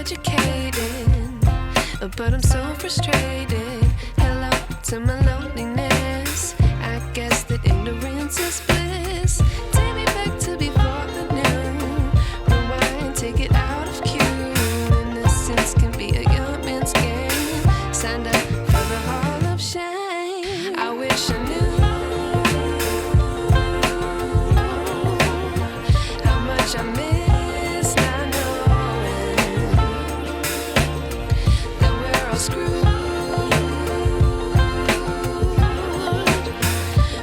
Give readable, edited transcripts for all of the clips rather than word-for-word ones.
educated, but I'm so frustrated. Hello to my loneliness. I guess that ignorance is bliss. Take me back to before the new. Rewind, take it out of cue. Innocence can be a young man's game. Signed up for the hall of shame. I wish I knew how much I miss not knowing that we're all screwed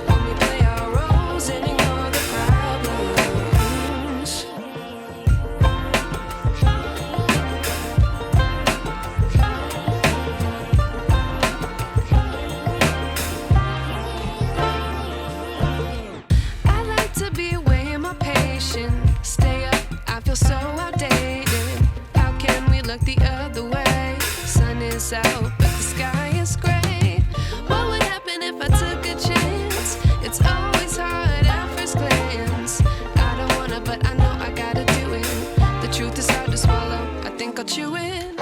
when we play our roles and ignore the problems. I like to be away in my patience. Stay up, I feel so outdated. How can we look the other way? Sun is out, but the sky is gray. What would happen if I took a chance? It's always hard at first glance. I don't wanna, but I know I gotta do it. The truth is hard to swallow, I think I'll chew it.